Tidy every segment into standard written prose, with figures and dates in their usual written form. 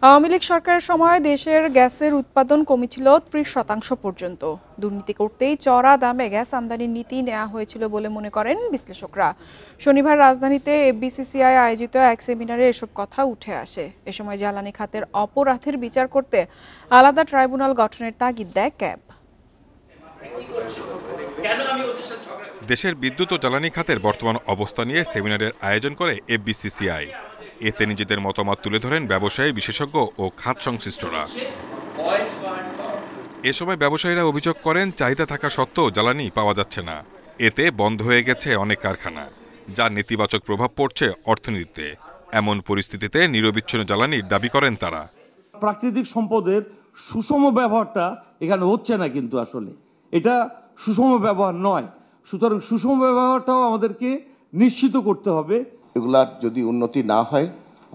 আওয়ামী লীগ সরকারের সময় দেশের গ্যাসের উৎপাদন কমেছিল ৩০% পর্যন্ত। দুর্নীতি করতেই চড়া দামে গ্যাস আমদানির নীতি নেওয়া হয়েছিল বলে মনে করেন বিশ্লেষকরা। শনিবার রাজধানীতে এফবিসিসিআই আয়োজিত এক সেমিনারে এসব কথা উঠে আসে। এ সময় জ্বালানি খাতের অপরাধের বিচার করতে আলাদা ট্রাইব্যুনাল গঠনের তাগিদ দেয় ক্যাব। দেশের বিদ্যুৎ ও জ্বালানি খাতের বর্তমান অবস্থা নিয়ে সেমিনারের আয়োজন করে এফবিসিসিআই। এতে নিজেদের মতামত তুলে ধরেন ব্যবসায়ী, বিশেষজ্ঞ ও খাত সংশ্লিষ্টরা। এ সময় ব্যবসায়ীরা অভিযোগ করেন, চাহিদা থাকা সত্ত্বেও জ্বালানি পাওয়া যাচ্ছে না। এতে বন্ধ হয়ে গেছে অনেক কারখানা, যার নেতিবাচক প্রভাব পড়ছে অর্থনীতিতে। এমন পরিস্থিতিতে নিরবিচ্ছিন্ন জ্বালানির দাবি করেন তারা। প্রাকৃতিক সম্পদের সুষম ব্যবহারটা এখানে হচ্ছে না, কিন্তু আসলে এটা সুষম ব্যবহার নয়। সুতরাং সুষম ব্যবহারটাও আমাদেরকে নিশ্চিত করতে হবে। এগুলার যদি উন্নতি না হয়,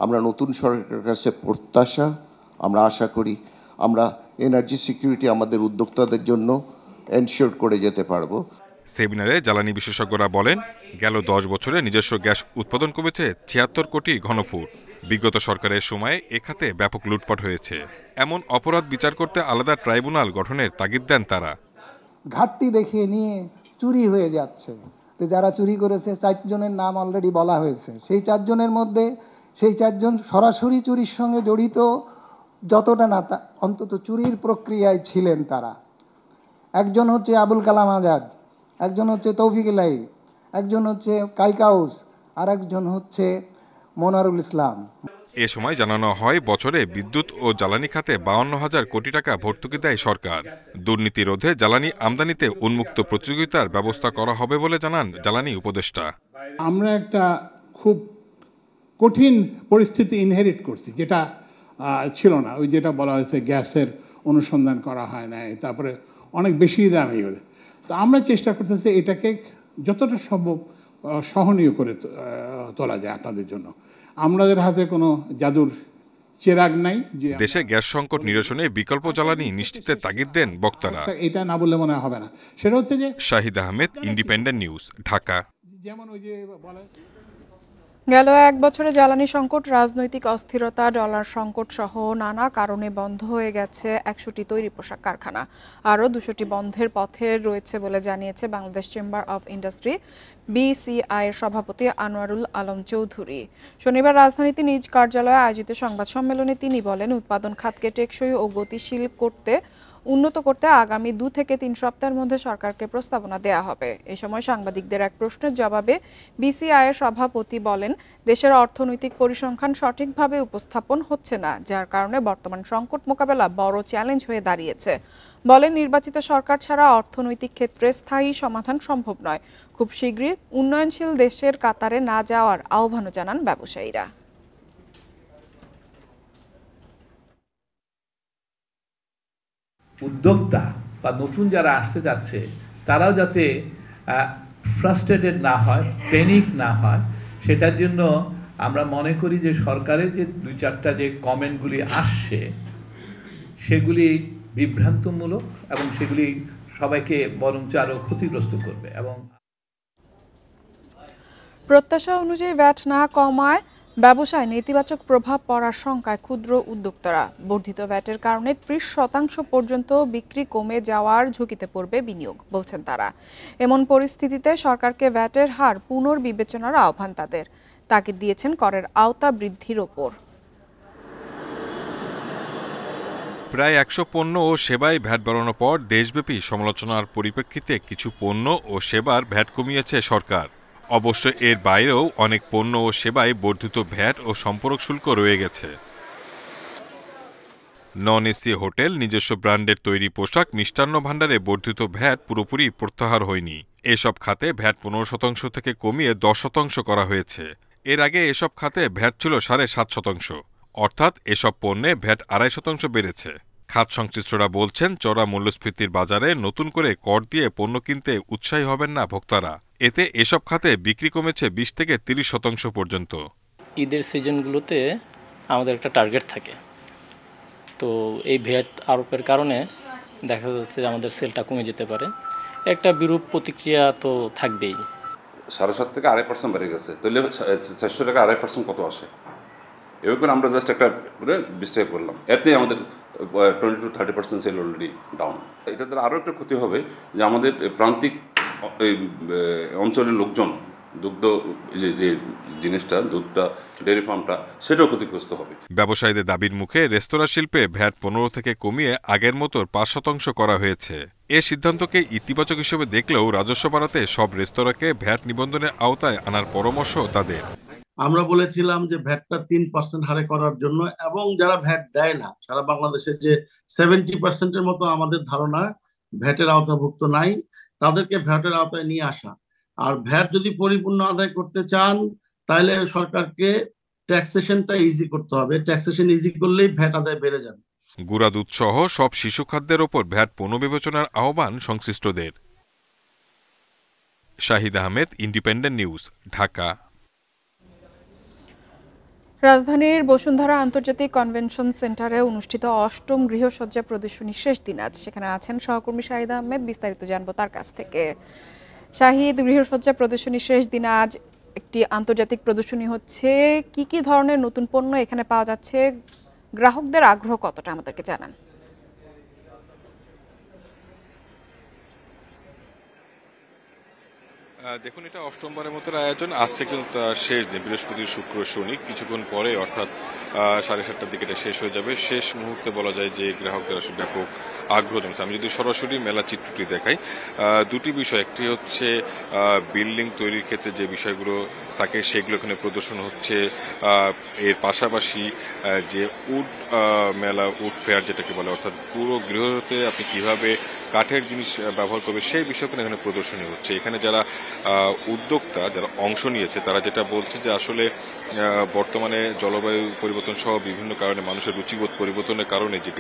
আমরা নতুন সরকারের কাছে প্রত্যাশা, আমরা আশা করি আমরা এনার্জি সিকিউরিটি আমাদের উদ্যোক্তাদের জন্য এনশিওর করে যেতে পারবো। সেমিনারে জ্বালানি বিশেষজ্ঞরা বলেন, গেল 10 বছরে নিজস্ব গ্যাস উৎপাদন কমেছে 76 কোটি ঘনফুট। বিগত সরকারের সময়ে এ খাতে ব্যাপক লুটপাট হয়েছে। এমন অপরাধ বিচার করতে আলাদা ট্রাইব্যুনাল গঠনের তাগিদ দেন তারা। ঘাটতি দেখিয়ে নিয়ে চুরি হয়ে যাচ্ছে। তো যারা চুরি করেছে 4 জনের নাম অলরেডি বলা হয়েছে। সেই 4 জনের মধ্যে সেই 4 জন সরাসরি চুরির সঙ্গে জড়িত যতটা না, অন্তত চুরির প্রক্রিয়ায় ছিলেন তারা। একজন হচ্ছে আবুল কালাম আজাদ, একজন হচ্ছে তৌফিক ইলাহি, একজন হচ্ছে কাইকাউস, আর একজন হচ্ছে মনারুল ইসলাম। এ সময় জানানো হয়, বছরে বিদ্যুৎ ও জ্বালানি খাতে 52,000 কোটি টাকা ভর্তুকি দেয় সরকার। দুর্নীতি রোধে জ্বালানি আমদানিতে উন্মুক্ত প্রতিযোগিতার ব্যবস্থা করা হবে বলে জানান জ্বালানি উপদেষ্টা। আমরা একটা খুব কঠিন পরিস্থিতি ইনহেরিট করছি, যেটা ছিল না। ওই যেটা বলা হয়েছে গ্যাসের অনুসন্ধান করা হয় না, তারপরে অনেক বেশি দামি। তো আমরা চেষ্টা করতেছি এটাকে যতটা সম্ভব সহনীয় করে তোলা যায় আপনাদের জন্য। আমাদের হাতে কোনো জাদুর চেরাগ নাই যে দেশে গ্যাস সংকট নিরসনে বিকল্প জ্বালানি নিশ্চিতের তাগিদ দেন বক্তারা। এটা না বললে মনে হবে না। সেটা হচ্ছে যে শাহিদ আহমেদ, ইন্ডিপেন্ডেন্ট নিউজ, ঢাকা। যেমন ওই যে বলে গেল 1 বছরে জ্বালানি সংকট, রাজনৈতিক অস্থিরতা, ডলার সংকট সহ নানা কারণে বন্ধ হয়ে গেছে 100টি তৈরি পোশাক কারখানা। আরও 200টি বন্ধের পথে রয়েছে বলে জানিয়েছে Bangladesh chamber of industry BCI এর সভাপতি আনোয়ারুল আলম চৌধুরী। শনিবার রাজধানীতে নিজ কার্যালয়ে আয়োজিত সংবাদ সম্মেলনে তিনি বলেন, উৎপাদন খাতকে টেকসই ও গতিশীল উন্নত করতে আগামী 2 থেকে 3 সপ্তাহের মধ্যে সরকারকে প্রস্তাবনা দেয়া হবে। এ সময় সাংবাদিকদের এক প্রশ্নের জবাবে BCI এর সভাপতি বলেন, দেশের অর্থনৈতিক পরিসংখ্যান সঠিকভাবে উপস্থাপন হচ্ছে না, যার কারণে বর্তমান সংকট মোকাবেলা বড় চ্যালেঞ্জ হয়ে দাঁড়িয়েছে। বলেন, নির্বাচিত সরকার ছাড়া অর্থনৈতিক ক্ষেত্রে স্থায়ী সমাধান সম্ভব নয়। খুব শীঘ্রই উন্নয়নশীল দেশের কাতারে না যাওয়ার আহ্বানও জানান ব্যবসায়ীরা। উদ্যোক্তা বা নতুন যারা আসতে যাচ্ছে তারাও যাতে ফ্রাস্ট্রেটেড না হয়, প্যানিক না হয়, সেটার জন্য আমরা মনে করি যে সরকারের যে 2-4টা যে কমেন্টগুলি আসছে সেগুলি বিভ্রান্তমূলক এবং সেগুলি সবাইকে বরঞ্চ আরও ক্ষতিগ্রস্ত করবে। এবং প্রত্যাশা অনুযায়ী ভ্যাট না কমায় ব্যবসায় নেতিবাচক প্রভাব পড়ার শঙ্কায় ক্ষুদ্র উদ্যোক্তারা। বর্ধিত ভ্যাটের কারণে 30% পর্যন্ত বিক্রি কমে যাওয়ার ঝুঁকিতে পড়বে বিনিয়োগ, বলছেন তারা। এমন পরিস্থিতিতে সরকারকে ভ্যাটের হার পুনর্বিবেচনার আহ্বান তাদের। তাগিদ দিয়েছেন করের আওতা বৃদ্ধির ওপর। প্রায় 100 পণ্য ও সেবায় ভ্যাট বাড়ানোর পর দেশব্যাপী সমালোচনার পরিপ্রেক্ষিতে কিছু পণ্য ও সেবার ভ্যাট কমিয়েছে সরকার। অবশ্য এর বাইরেও অনেক পণ্য ও সেবায় বর্ধিত ভ্যাট ও সম্পর্ক শুল্ক রয়ে গেছে। নন এসি হোটেল, নিজস্ব ব্র্যান্ডের তৈরি পোশাক, মিষ্টান্ন ভাণ্ডারে বর্ধিত ভ্যাট পুরোপুরি প্রত্যাহার হয়নি। এসব খাতে ভ্যাট 15% থেকে কমিয়ে 10% করা হয়েছে। এর আগে এসব খাতে ভ্যাট ছিল 7.5%, অর্থাৎ এসব পণ্যে ভ্যাট 2.5% বেড়েছে। খাত সংশ্লিষ্টরা বলছেন, চড়া মূল্যস্ফীতির বাজারে নতুন করে কর দিয়ে পণ্য কিনতে উৎসাহী হবেন না ভোক্তারা। এতে এসব খাতে বিক্রি কমেছে 20 থেকে 30% পর্যন্ত। ঈদের সিজনগুলোতে আমাদের একটা টার্গেট থাকে, তো এই ভ্যাট আরোপের কারণে দেখা যাচ্ছে যে আমাদের সেলটা কমে যেতে পারে। একটা বিরূপ প্রতিক্রিয়া তো থাকবেই। 7.5 থেকে 2.5% বেড়ে গেছে, তাহলে 400 টাকা 2.5% কত আসে? এভাবে করে আমরা জাস্ট একটা করে 20 টাকা করলাম, এতে আমাদের 20-30% সেল অলরেডি ডাউন। এটা দ্বারা আরও একটা ক্ষতি হবে যে আমাদের প্রান্তিক অঞ্চলের লোকজন দুগ্ধ যে জিনিসটা, দুধটা, ডেয়ারি ফার্মটা, সেটাও ক্ষতিগ্রস্ত হবে। ব্যবসায়ীদের দাবির মুখে রেস্তোরাঁ শিল্পে ভ্যাট 15 থেকে কমিয়ে আগের মতো 5% করা হয়েছে। এ সিদ্ধান্তকে ইতিবাচক হিসেবে দেখলেও রাজস্ব বাড়াতে সব রেস্তোরাঁকে ভ্যাট নিবন্ধনের আওতায় আনার পরামর্শ তাদের। আমরা বলেছিলাম যে ভ্যাটটা 3% হারে করার জন্য, এবং যারা ভ্যাট দেয় না সারা বাংলাদেশে যে 70%-এর মতো আমাদের ধারণা ভ্যাটের আওতাভুক্ত নাই, তাদেরকে ভ্যাটের আওতায় নিয়ে আসা। আর ভ্যাট যদি পরিপূর্ণ আদায় করতে চান তাহলে সরকারকে ট্যাক্সেশনটা ইজি করতে হবে। ট্যাক্সেশন ইজি করলেই ভ্যাট আদায় বেড়ে যাবে। গুঁড়া দুধ সহ সব শিশু খাদ্যের ওপর ভ্যাট পুনর্বিবেচনার আহ্বান সংশ্লিষ্টদের। Shahid Ahmed, independent news, Dhaka. রাজধানীর বসুন্ধরা আন্তর্জাতিক কনভেনশন সেন্টারে অনুষ্ঠিত ৮ম গৃহসজ্জা প্রদর্শনী শেষ দিন আজ। সেখানে আছেন সহকর্মী শাহিদ আহমেদ, বিস্তারিত জানবো তার কাছ থেকে। শাহিদ, গৃহসজ্জা প্রদর্শনী শেষ দিন আজ একটি আন্তর্জাতিক প্রদর্শনী হচ্ছে, কি কি ধরনের নতুন পণ্য এখানে পাওয়া যাচ্ছে, গ্রাহকদের আগ্রহ কতটা আমাদেরকে জানান। দেখুন, এটা ৮মবারের মতো আয়োজন। আজকে কিন্তু শেষ দিন, বৃহস্পতি, শুক্র, শনি, কিছুক্ষণ পরে অর্থাৎ 7:30টার দিকে এটা শেষ হয়ে যাবে। শেষ মুহূর্তে বলা যায় যে গ্রাহকদের আসলে ব্যাপক আগ্রহ জমেছে। আমি যদি সরাসরি মেলা চিত্রটি দেখাই, দুটি বিষয়, একটি হচ্ছে বিল্ডিং তৈরির ক্ষেত্রে যে বিষয়গুলো থাকে সেগুলো এখানে প্রদর্শন হচ্ছে। এর পাশাপাশি যে উড মেলা, উড ফেয়ার যেটাকে বলে, অর্থাৎ পুরো গৃহতে আপনি কিভাবে কাঠের জিনিস ব্যবহার করবে সেই বিষয়গুলো এখানে প্রদর্শনী হচ্ছে। এখানে যারা উদ্যোক্তা, যারা অংশ নিয়েছে, তারা যেটা বলছে যে আসলে বর্তমানে জলবায়ু পরিবর্তন সহ বিভিন্ন কারণে মানুষের রুচিবোধ পরিবর্তনের কারণে যে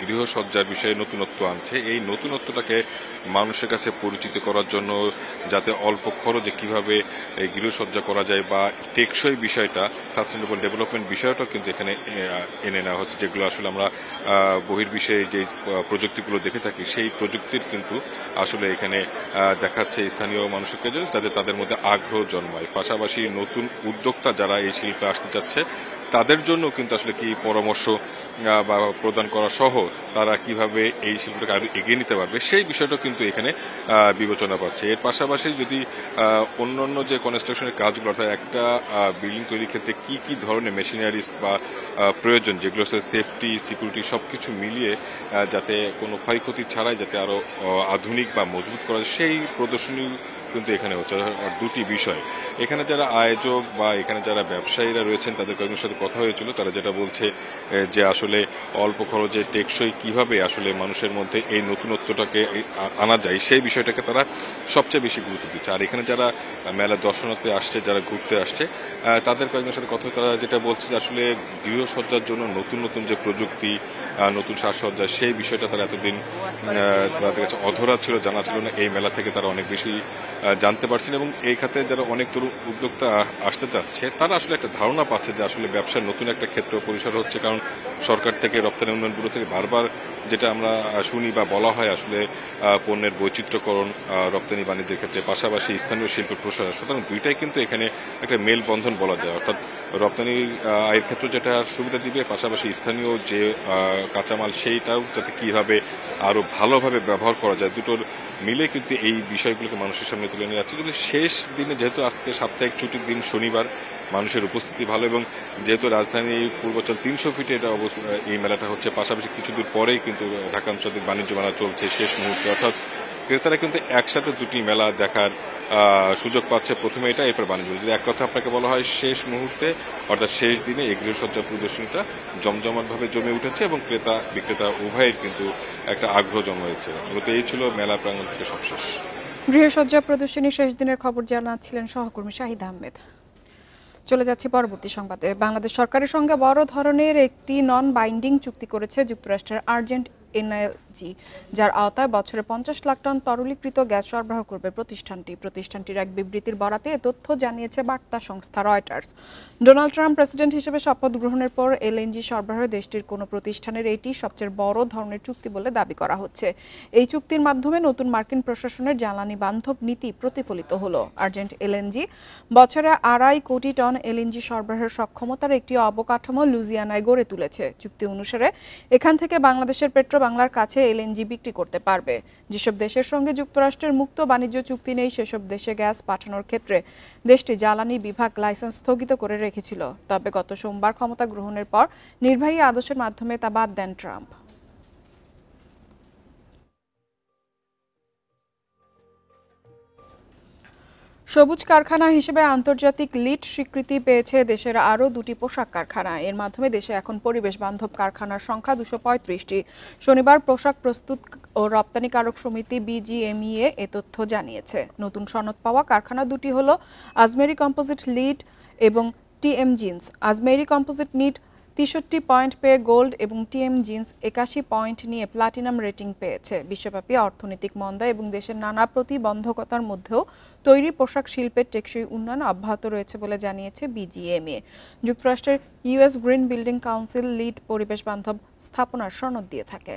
গৃহসজ্জার বিষয়ে নতুনত্ব আনছে, এই নতুনত্বটাকে মানুষের কাছে পরিচিত করার জন্য, যাতে অল্প খরচে কিভাবে এই গৃহসজ্জা করা যায় বা টেকসই বিষয়টা, সাস্টেনেবল ডেভেলপমেন্ট বিষয়টাও কিন্তু এখানে এনে নেওয়া হচ্ছে। যেগুলো আসলে আমরা বহির্বিশ্বে যে প্রযুক্তিগুলো দেখে থাকি, সেই প্রযুক্তির কিন্তু আসলে এখানে দেখাচ্ছে স্থানীয় মানুষকে, যাতে তাদের মধ্যে আগ্রহ জন্মায়। পাশাপাশি নতুন উদ্যোক্তা যারা এই শিল্পে আসতে চাচ্ছে তাদের জন্য কিন্তু আসলে কি পরামর্শ বা প্রদান করা সহ তারা কিভাবে এই শিল্পটাকে আরো এগিয়ে নিতে পারবে সেই বিষয়টা কিন্তু এখানে বিবেচনা পাচ্ছে। এর পাশাপাশি যদি অন্যান্য যে কনস্ট্রাকশনের কাজগুলো, অর্থাৎ একটা বিল্ডিং তৈরির ক্ষেত্রে কি কি ধরনের মেশিনারিজ বা প্রয়োজন, যেগুলো সেফটি, সিকিউরিটি সবকিছু মিলিয়ে যাতে কোনো ক্ষয়ক্ষতি ছাড়াই যাতে আরো আধুনিক বা মজবুত করা যায়, সেই প্রদর্শনী কিন্তু এখানে হচ্ছে। দুটি বিষয়, এখানে যারা আয়োজক বা এখানে যারা ব্যবসায়ীরা রয়েছেন তাদের কয়েকজনের সাথে কথা হয়েছিল, তারা যেটা বলছে যে আসলে অল্প খরচে টেকসই কিভাবে আসলে মানুষের মধ্যে এই নতুনত্বটাকে আনা যায় সেই বিষয়টাকে তারা সবচেয়ে বেশি গুরুত্ব দিচ্ছে। আর এখানে যারা মেলা দর্শনার্থী আসছে, যারা ঘুরতে আসছে, তাদের কয়েকজনের সাথে কথা, তারা যেটা বলছে যে আসলে গৃহসজ্জার জন্য নতুন নতুন যে প্রযুক্তি, নতুন সাজসজ্জা, সেই বিষয়টা তারা এতদিন তাদের কাছে অধরা ছিল, জানা ছিল না। এই মেলা থেকে তারা অনেক বেশি জানতে পারছেন, এবং এই খাতে যারা অনেক তরুণ উদ্যোক্তা আসতে চাচ্ছে তারা আসলে একটা ধারণা পাচ্ছে যে আসলে ব্যবসার নতুন একটা ক্ষেত্র পরিসর হচ্ছে। কারণ সরকার থেকে, রপ্তানি উন্নয়ন ব্যুরো থেকে বারবার যেটা আমরা শুনি বা বলা হয়, আসলে পণ্যের বৈচিত্র্যকরণ, রপ্তানি বাণিজ্যের ক্ষেত্রে, পাশাপাশি স্থানীয় শিল্পের প্রসার। সুতরাং দুইটাই কিন্তু এখানে একটা মেলবন্ধন বলা যায়। অর্থাৎ রপ্তানি আয়ের ক্ষেত্রে যেটা সুবিধা দিবে, পাশাপাশি স্থানীয় যে কাঁচামাল সেইটাও যাতে কিভাবে আরো ভালোভাবে ব্যবহার করা যায়, দুটোর মিলে কিন্তু এই বিষয়গুলোকে মানুষের সামনে তুলে নিয়ে যাচ্ছে। কিন্তু শেষ দিনে, যেহেতু আজকে সাপ্তাহিক ছুটির দিন, শনিবার, মানুষের উপস্থিতি ভালো, এবং যেহেতু রাজধানী পূর্বাঞ্চল 300 ফিটে এটা এই মেলাটা হচ্ছে, পাশাপাশি কিছু দূর পরেই কিন্তু ঢাকা আন্তর্জাতিক বাণিজ্য মেলা চলছে শেষ মুহূর্তে, অর্থাৎ ক্রেতারা কিন্তু একসাথে দুটি মেলা দেখার সুযোগ পাচ্ছে। প্রথমে এটা, এরপর বাণিজ্য। যদি এক কথা আপনাকে বলা হয়, শেষ মুহূর্তে অর্থাৎ শেষ দিনে এই গৃহসজ্জা প্রদর্শনীটা জমজমাটভাবে জমে উঠেছে, এবং ক্রেতা বিক্রেতা উভয়ের কিন্তু একটা আগ্রহ জন্মেছে। মূলত এই ছিল মেলা প্রাঙ্গণ থেকে সবশেষ। গৃহসজ্জা প্রদর্শনী শেষ দিনের খবর জানাচ্ছিলেন সহকর্মী শাহিদ আহমেদ। চলে যাচ্ছি পরবর্তী সংবাদে। বাংলাদেশ সরকারের সঙ্গে বড় ধরনের একটি নন বাইন্ডিং চুক্তি করেছে যুক্তরাষ্ট্রের এনার্জি, যার আওতায় বছরে 50 লাখ টন তরলীকৃত গ্যাস সরবরাহ করবে প্রতিষ্ঠানটির এক বিবৃতির বরাতে এ তথ্য জানিয়েছে বার্তা সংস্থা রয়টার্স। ডোনাল্ড ট্রাম্প প্রেসিডেন্ট হিসেবে শপথ গ্রহণের পর এলএনজি সরবরাহে দেশটির কোনো প্রতিষ্ঠানের এটি সবচেয়ে বড় ধরনের চুক্তি বলে দাবি করা হচ্ছে। এই চুক্তির মাধ্যমে নতুন মার্কিন প্রশাসনের জ্বালানি বান্ধব নীতি প্রতিফলিত হলো। আর্জেন্ট এলএনজি বছরে 2.5 কোটি টন এলএনজি সরবরাহের সক্ষমতার একটি অবকাঠামো লুইজিয়ানায় গড়ে তুলেছে। চুক্তি অনুসারে এখান থেকে বাংলাদেশের পেট্রো বাংলার কাছে এলএনজি বিক্রি করতে পারবে। যেসব দেশের সঙ্গে যুক্তরাষ্ট্রের মুক্ত বাণিজ্য চুক্তি নেই সেসব দেশে গ্যাস পাঠানোর ক্ষেত্রে দেশটি জ্বালানি বিভাগ লাইসেন্স স্থগিত করে রেখেছিল। তবে গত সোমবার ক্ষমতা গ্রহণের পর নির্বাহী আদেশের মাধ্যমে তা বাদ দেন ট্রাম্প। সবুজ কারখানা হিসেবে আন্তর্জাতিক লিড স্বীকৃতি পেয়েছে দেশের আরও 2টি পোশাক কারখানা। এর মাধ্যমে দেশে এখন পরিবেশ বান্ধব কারখানার সংখ্যা 235টি। শনিবার পোশাক প্রস্তুত ও রপ্তানিকারক সমিতি বিজিএমইএ এ তথ্য জানিয়েছে। নতুন সনদ পাওয়া কারখানা দুটি হল আজমেরি কম্পোজিট লিড এবং TM jeans. Ajmeri composite lead 63 point পেয়ে গোল্ড এবং টিএম জিন্স 81 পয়েন্ট নিয়ে প্লাটিনাম রেটিং পেয়েছে। বিশ্বব্যাপী অর্থনৈতিক মন্দা এবং দেশের নানা প্রতিবন্ধকতার মধ্যেও তৈরি পোশাক শিল্পের টেকসই উন্নয়ন অব্যাহত রয়েছে বলে জানিয়েছে বিজিএমএ। যুক্তরাষ্ট্রের US green building council lead পরিবেশ বান্ধব স্থাপনার সনদ দিয়ে থাকে।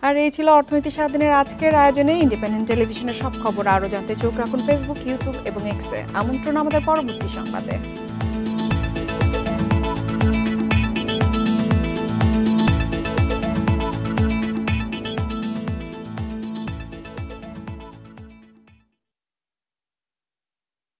আর এই ছিল অর্থনীতি সারাদিনের আজকের আয়োজনে। ইন্ডিপেন্ডেন্ট টেলিভিশনের সব খবর আরও জানতে চোখ রাখুন ফেসবুক, ইউটিউব এবং এক্সে। আমন্ত্রণ আমাদের পরবর্তী সংবাদে।